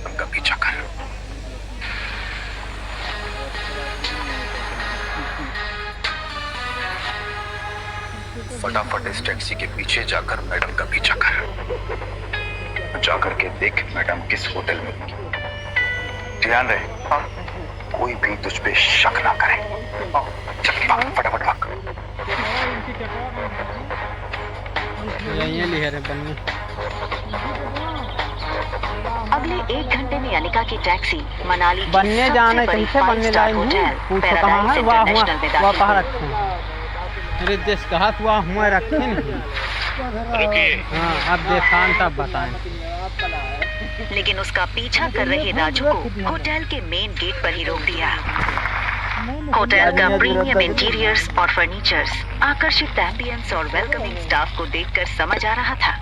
उनका पीछा कर। फटाफट इस टैक्सी के पीछे जाकर मैडम का पीछा कर। जाकर के देख मैडम किस होटल में होंगी। ध्यान रहे, हाँ? कोई भी तुझ पे शक ना करे। चल भाग, फटाफट भाग। अगले 1 घंटे में अनिका की टैक्सी मनाली की बनने जाना सबसे बड़ी कैसे 5 बनने स्टार लायक हूँ, होटल पूछो कहाँ पैराडाइज है? वाह हुआ इंटरनेशनल में वाह दाखिल कहाँ हुई। रखे हैं? अरे देश कहा हुआ हुआ रखे नहीं। हाँ अब देखान तब बताएं। लेकिन उसका पीछा कर रहे राजू को होटल के मेन गेट पर ही रोक दिया। होटल का प्रीमियम इंटीरियर्स और फर्नीचर्स, आकर्षित एम्बियंस और वेलकमिंग स्टाफ को देखकर समझ आ रहा था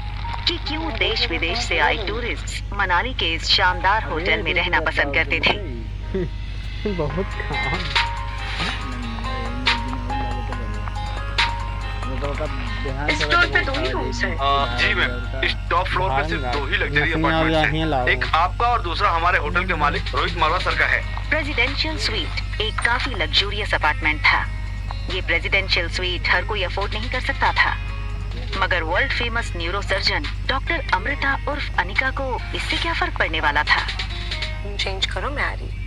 कि क्यों देश विदेश से आए टूरिस्ट्स मनाली के इस शानदार होटल में रहना पसंद करते थे। बहुत स्टोर पे 2 ही रूम्स हैं। जी मैम, इस टॉप फ्लोर पे सिर्फ 2 ही लग्जरी अपार्टमेंट्स हैं। एक आपका और दूसरा हमारे होटल के मालिक रोहित मारवा सर का है। प्रेसिडेंशियल स्वीट एक काफी लग्जूरियस अपार्टमेंट था। ये प्रेसिडेंशियल स्वीट हर कोई अफोर्ड नहीं कर सकता था, मगर world famous neuro surgeon doctor Amrita उर्फ अनिका को इससे क्या फर्क पड़ने वाला था। चेंज करो, मैं आ रही।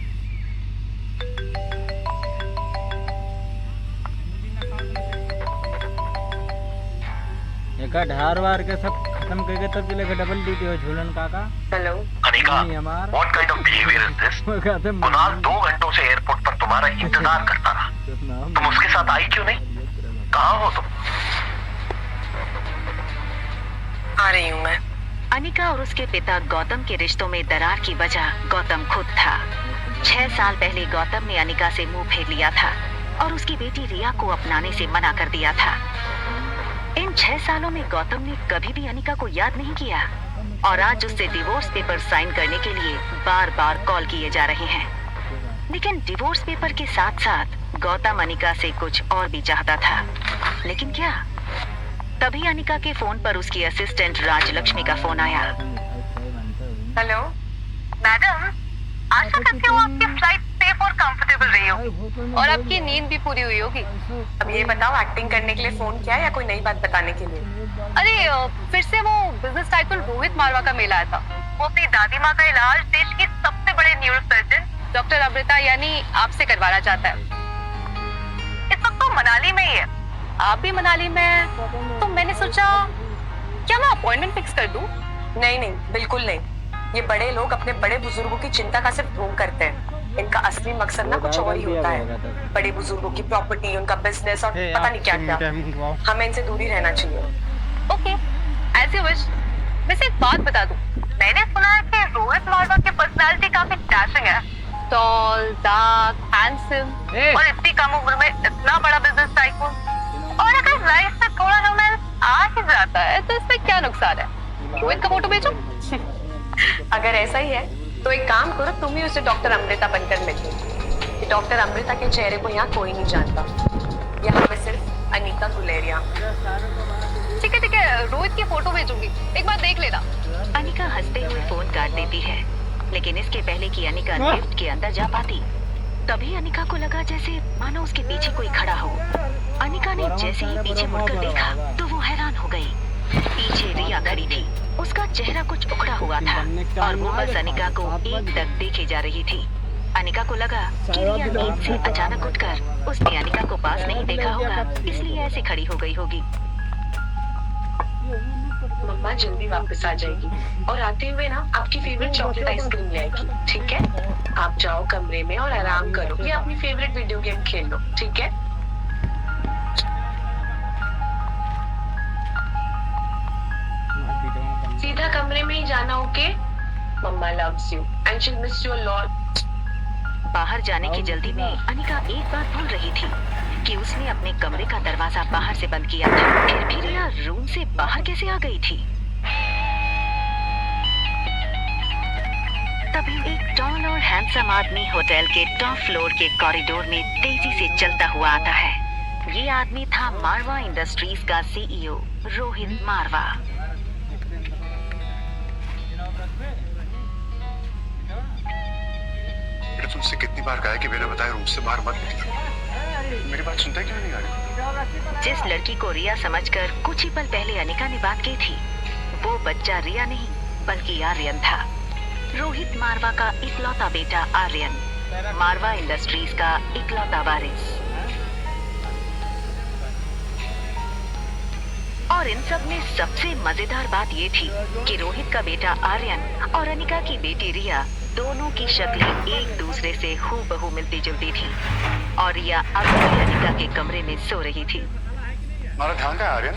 एक ढार वार के सब खत्म करके तब चलेगा डबल ड्यूटी हो झूलन काका। Hello Anika, what kind of behavior is this? Kunal 2 घंटों से एयरपोर्ट पर तुम्हारा इंतजार करता रहा। तुम उसके साथ आई क्यों नहीं? कहाँ हो तुम? आ रही हूँ मैं। अनिका और उसके पिता गौतम के रिश्तों में दरार की वजह गौतम खुद था। 6 साल पहले गौतम ने अनिका से मुंह फेर लिया था और उसकी बेटी रिया को अपनाने से मना कर दिया था। इन 6 सालों में गौतम ने कभी भी अनिका को याद नहीं किया और आज उससे डिवोर्स पेपर साइन करने के लिए बार बार कॉल किए जा रहे हैं। लेकिन डिवोर्स पेपर के साथ साथ गौतम अनिका से कुछ और भी चाहता था। लेकिन क्या? तभी अनिका के फोन पर उसकी असिस्टेंट राजलक्ष्मी का फोन आया। हेलो मैडम, आशा करती हूँ आपकी फ्लाइट सेफ और कंफर्टेबल रही होगी और आपकी नींद भी पूरी हुई होगी। अब ये बताओ, एक्टिंग करने के लिए फोन किया या कोई नई बात बताने के लिए? अरे फिर से वो बिजनेस टाइकून रोहित मारवा का मेल आया था। वो अपनी दादी माँ का इलाज देश की सबसे बड़े न्यूरो सर्जन डॉक्टर अमृता यानी आपसे करवाना चाहता है। इस वक्त तो मनाली में ही है, आप भी मनाली में, तो मैंने सोचा क्या मैं अपॉइंटमेंट फिक्स कर दूं? नहीं नहीं, बिल्कुल नहीं। ये बड़े लोग अपने बड़े बुजुर्गों की चिंता का सिर्फ ढोंग करते हैं। इनका असली मकसद ना कुछ और ही होता है। बड़े बुजुर्गों की प्रॉपर्टी, उनका बिजनेस और पता नहीं क्या क्या। हमें इनसे दूरी रहना चाहिए। Okay, as you wish. वैसे एक बात बता दूं, मैंने सुना है कि रोहित मारवा की पर्सनालिटी काफी डैशिंग है। टॉल, डार्क, हैंडसम और इतनी कम उम्र में इतना बड़ा बिजनेस टाइकून। और अगर लाइफ में थोड़ा रोमांस आ ही जाता है तो इसमें क्या नुकसान है? रोहित का फोटो भेजो। अगर ऐसा ही है तो एक काम करो, तुम ही उसे डॉक्टर अमृता बनकर मिलो। डॉक्टर अमृता के चेहरे को यहाँ कोई नहीं जानता, यहाँ पे सिर्फ अनीता गुलेरिया। ठीक है, रोहित की फोटो भेजूंगी, एक बार देख लेना। अनिका हंसते हुए फोन काट देती है, लेकिन इसके पहले कि अनिका लिफ्ट के अंदर जा पाती, तभी अनिका को लगा जैसे मानो उसके पीछे कोई खड़ा हो। अनिका ने जैसे ही पीछे मुड़कर देखा तो वो हैरान हो गई। पीछे रिया खड़ी थी। उसका चेहरा कुछ उखड़ा हुआ था और वो बस अनिका को एकटक देखे जा रही थी। अनिका को लगा कि रिया नींद से अचानक उठकर उसने अनिका को पास नहीं देखा होगा, इसलिए ऐसे खड़ी हो गई होगी। मम्मा जल्दी वापस आ जाएगी और आते हुए ना आपकी फेवरेट चॉकलेट आइसक्रीम ले आएगी, ठीक है? आप जाओ कमरे में और आराम करो या अपनी फेवरेट वीडियो गेम खेल लो, ठीक है? सीधा कमरे में ही जाना, okay? Mamma loves you and she miss you a lot. बाहर जाने की जल्दी में अनिका एक बात भूल रही थी कि उसने अपने कमरे का दरवाजा बाहर से बंद किया था। फिर भी रिया रूम से बाहर कैसे आ गई थी? तभी एक टॉल और हैंडसम आदमी होटल के टॉप फ्लोर के कॉरिडोर में तेजी से चलता हुआ आता है। ये आदमी था मारवा इंडस्ट्रीज का सीईओ रोहित मारवा। मैंने तुमसे कितनी बार कहा है कि बिना बताए रूम से बाहर मत निकलो। मेरी बात सुनता है क्यों नहीं गाड़ी? जिस लड़की को रिया समझकर कुछ ही पल पहले अनिका ने बात की थी, वो बच्चा रिया नहीं बल्कि आर्यन था। रोहित मारवा का इकलौता बेटा आर्यन, मारवा इंडस्ट्रीज का इकलौता वारिस। और इन सब में सबसे मजेदार बात ये थी कि रोहित का बेटा आर्यन और अनिका की बेटी रिया दोनों की शक्लें एक दूसरे से हूबहू मिलती जुलती थी। और रिया अब भी अनिका के कमरे में सो रही थी। हमारा ध्यान कहाँ है आर्यन?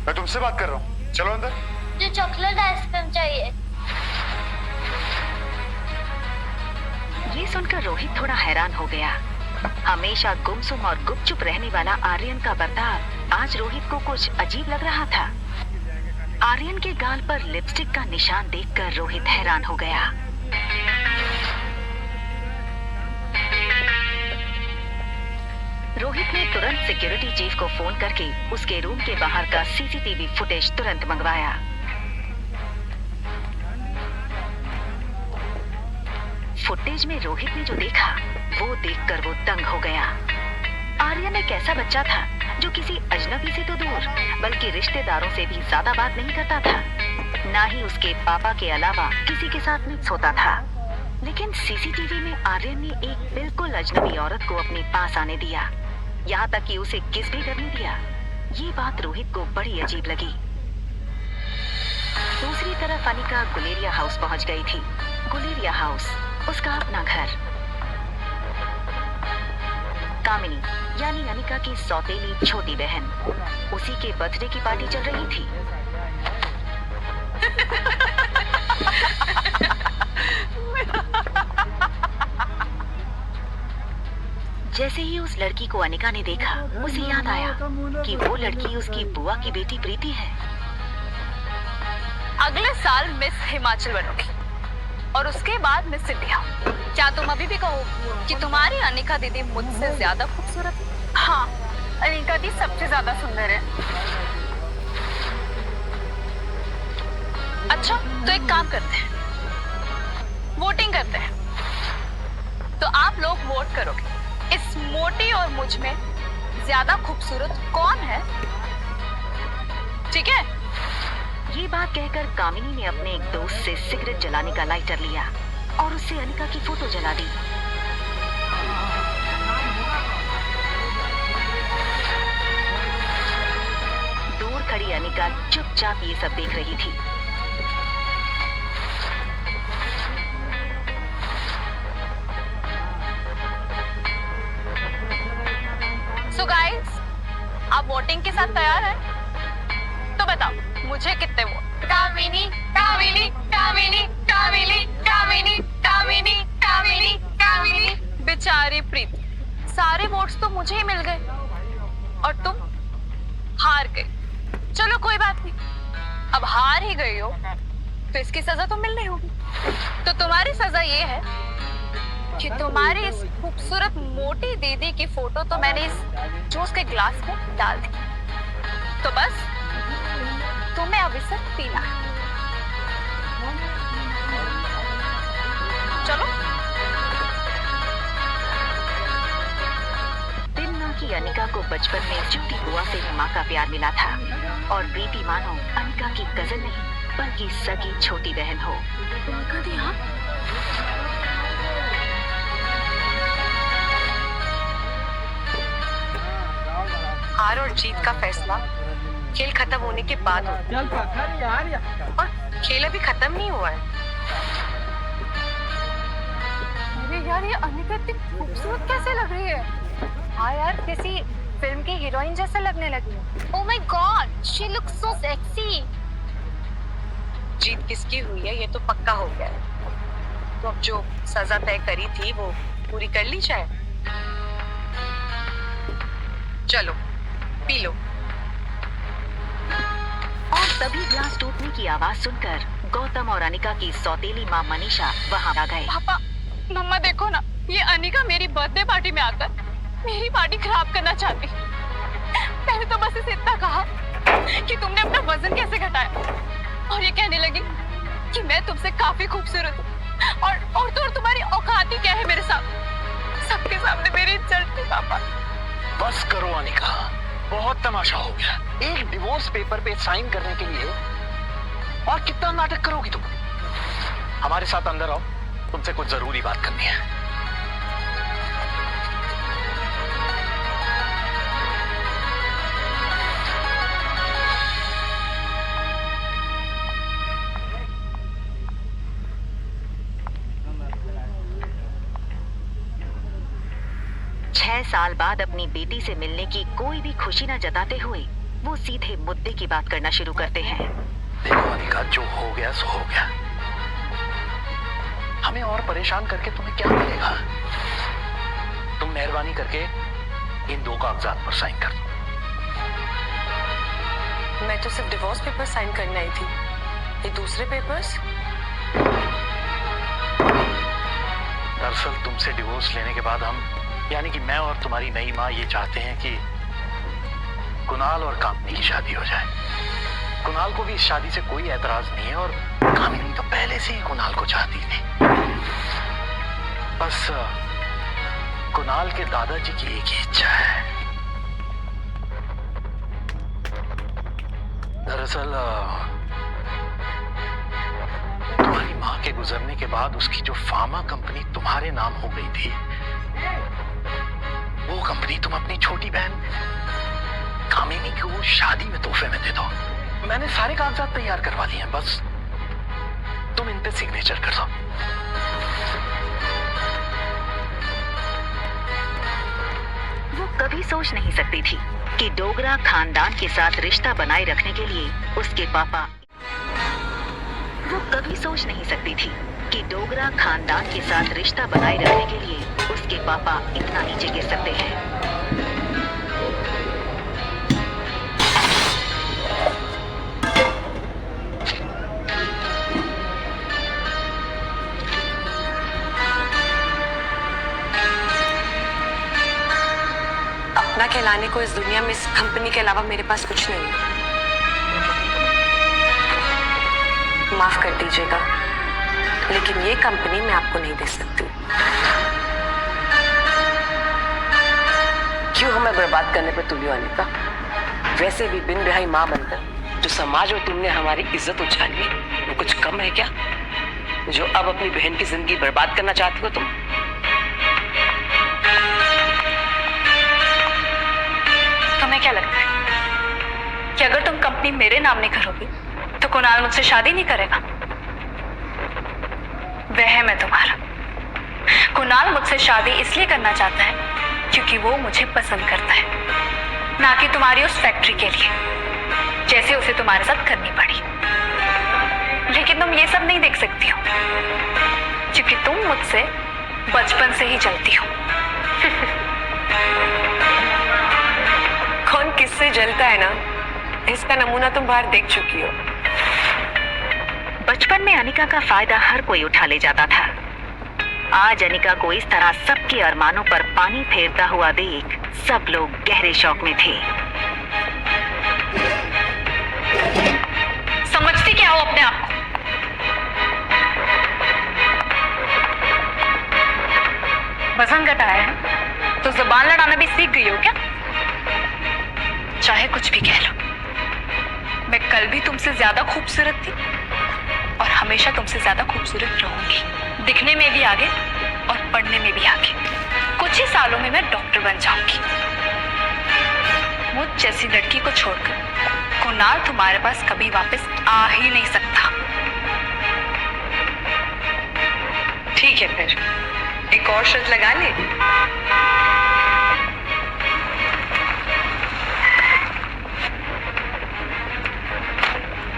मैं तुमसे बात कर रहा हूँ, चलो अंदर। मुझे चॉकलेट आइसक्रीम चाहिए। ये सुनकर रोहित थोड़ा हैरान हो गया। हमेशा गुमसुम और गुपचुप रहने वाला आर्यन का बर्ताव आज रोहित को कुछ अजीब लग रहा था। आर्यन के गाल पर लिपस्टिक का निशान देखकर रोहित हैरान हो गया। रोहित ने तुरंत सिक्योरिटी चीफ को फोन करके उसके रूम के बाहर का सीसीटीवी फुटेज तुरंत मंगवाया। फुटेज में रोहित ने जो देखा वो देखकर वो दंग हो गया। आर्यन एक ऐसा बच्चा था जो किसी अजनबी से तो दूर बल्कि रिश्तेदारों से भी ज्यादा बात नहीं करता था। ना ही उसके पापा के अलावा किसी के साथ मिक्स होता था। लेकिन सीसीटीवी में आर्यन ने एक बिल्कुल अजनबी औरत को अपने पास आने दिया, यहाँ तक कि उसे किस भी करने दिया। ये बात रोहित को बड़ी अजीब लगी। दूसरी तरफ अनिका गुलेरिया हाउस पहुंच गई थी। गुलेरिया हाउस उसका अपना घर। कामिनी यानी अनिका की सौतेली छोटी बहन, उसी के बर्थडे की पार्टी चल रही थी। जैसे ही उस लड़की को अनिका ने देखा, उसे याद आया कि वो लड़की उसकी बुआ की बेटी प्रीति है। अगले साल मिस हिमाचल बनोगी और उसके बाद मिस इंडिया। क्या तुम अभी भी कहो कि तुम्हारी अनिका दीदी मुझसे ज्यादा खूबसूरत है? हाँ, अनिका दी सबसे ज्यादा सुंदर है। अच्छा, तो एक काम करते हैं, वोटिंग करते हैं। तो आप लोग वोट करोगे इस मोटी और मुझ में ज्यादा खूबसूरत कौन है? ठीक है? ये बात कहकर कामिनी ने अपने एक दोस्त से सिगरेट जलाने का लाइटर लिया और उससे अनिका की फोटो जला दी। दूर खड़ी अनिका चुपचाप ये सब देख रही थी। So guys, आप वोटिंग के साथ तैयार हैं? तो बताओ मुझे कितने वोट? कामिनी, कामिनी, कामिनी, कामिनी, कामिनी, कामिनी, कामिनी, कामिनी। बेचारी प्रीति, सारे वोट्स तो मुझे ही मिल गए और तुम हार गई। चलो कोई बात नहीं, अब हार ही गई हो तो इसकी सजा तो मिलनी होगी। तो तुम्हारी सजा ये है कि तुम्हारी इस खूबसूरत मोटी दीदी की फोटो तो मैंने इस जूस के ग्लास में डाल दी। तो बस तुम्हें अब इसे पीना है। चलो। तिन्ना की अनिका को बचपन में छोटी बुआ से ही माँ का प्यार मिला था और प्रीति मानो अनिका की कजन नहीं बल्कि सगी छोटी बहन हो। हार और जीत का फैसला खेल खत्म होने के बाद होता है और खेल अभी खत्म नहीं हुआ है। अरे यार, ये अनिका इतनी खूबसूरत कैसे लग रही है? हाँ यार, किसी फिल्म की हीरोइन जैसे लगने लगी है। Oh my God, she looks so sexy. जीत किसकी हुई है ये तो पक्का हो गया है। तो अब जो सजा तय करी थी वो पूरी कर ली जाए। चलो पी लो। और तभी ग्लास टूटने की आवाज सुनकर गौतम और अनिका की सौतेली माँ मनीषा वहां आ गए। पापा, मम्मा देखो ना, ये अनिका मेरी बर्थडे पार्टी में आकर मेरी पार्टी खराब करना चाहती। मैंने तो बस इसे इतना कहा कि तुमने अपना वजन कैसे घटाया और ये कहने लगी कि मैं तुमसे काफी खूबसूरत हूँ और तुम्हारी औकात ही क्या है मेरे साथ। बस करो अनिका, बहुत तमाशा हो गया। एक डिवोर्स पेपर पे साइन करने के लिए और कितना नाटक करोगी तुम? हमारे साथ अंदर आओ, तुमसे कुछ जरूरी बात करनी है। 6 साल बाद अपनी बेटी से मिलने की कोई भी खुशी न जताते हुए वो सीधे मुद्दे की बात करना शुरू करते हैं। देखो अनिका, जो हो गया सो हो गया। हमें और परेशान करके तुम्हें क्या मिलेगा? तुम मेहरबानी करके इन 2 कागजात पर साइन कर दो। मैं तो सिर्फ डिवोर्स पेपर साइन करने आई थी, ये दूसरे पेपर्स? दरअसल तुमसे डिवोर्स लेने के बाद हम, यानी कि मैं और तुम्हारी नई माँ, ये चाहते हैं कि कुणाल और कामिनी की शादी हो जाए। कुणाल को भी इस शादी से कोई एतराज नहीं है और कामिनी तो पहले से ही कुणाल को चाहती थी। बस कुणाल के दादाजी की एक ही इच्छा है। दरअसल तुम्हारी माँ के गुजरने के बाद उसकी जो फार्मा कंपनी तुम्हारे नाम हो गई थी, वो कंपनी तुम अपनी छोटी बहन कामिनी को शादी में तोहफे में दे दो। मैंने सारे कागजात तैयार करवा लिए हैं, बस तुम इन पे सिग्नेचर कर दो। वो कभी सोच नहीं सकती थी कि डोगरा खानदान के साथ रिश्ता बनाए रखने के लिए उसके पापा इतना नीचे गिर सकते हैं। अपना कहलाने को इस दुनिया में इस कंपनी के अलावा मेरे पास कुछ नहीं है। माफ कर दीजिएगा, लेकिन ये कंपनी मैं आपको नहीं दे सकती। क्यों हमें बर्बाद करने पर तुली अनिका? वैसे भी बिन रिहाई माँ बनकर जो समाज में तुमने हमारी इज्जत उछाली, वो कुछ कम है क्या, जो अब अपनी बहन की जिंदगी बर्बाद करना चाहती हो तुम? तुम्हें क्या लगता है कि अगर तुम कंपनी मेरे नाम नहीं करोगी तो कुणाल मुझसे शादी नहीं करेगा? वह मैं तुम्हारा। कुणाल मुझसे शादी इसलिए करना चाहता है क्योंकि वो मुझे पसंद करता है, ना कि तुम्हारी उस फैक्ट्री के लिए, जैसे उसे तुम्हारे साथ करनी पड़ी। लेकिन तुम ये सब नहीं देख सकती हो क्योंकि तुम मुझसे बचपन से ही जलती हो। कौन किससे जलता है ना, इसका नमूना तुम बाहर देख चुकी हो। बचपन में अनिका का फायदा हर कोई उठा ले जाता था। आज अनिका को इस तरह सबके अरमानों पर पानी फेरता हुआ देख सब लोग गहरे शौक में थे। समझती क्या हो अपने आप को? वजन घटाया है तो जुबान लड़ाना भी सीख गई हो क्या? चाहे कुछ भी कह लो, मैं कल भी तुमसे ज्यादा खूबसूरत थी और हमेशा तुमसे ज्यादा खूबसूरत रहूंगी। दिखने में भी आगे और पढ़ने में भी आगे। कुछ ही सालों में मैं डॉक्टर बन जाऊंगी। मुझ जैसी लड़की को छोड़कर कुणाल तुम्हारे पास कभी वापस आ ही नहीं सकता। ठीक है, फिर एक और शर्त लगा ले।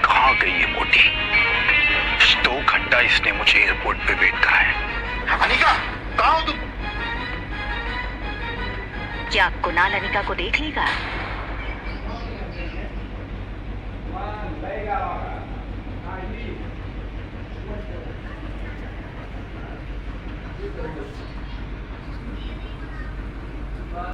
कहाँ गई ये मोटी? 2 घंटा इसने मुझे एयरपोर्ट पे वेट कराया। अनिका, कहाँ हो तुम? क्या कुणाल अनिका को देख लेगा?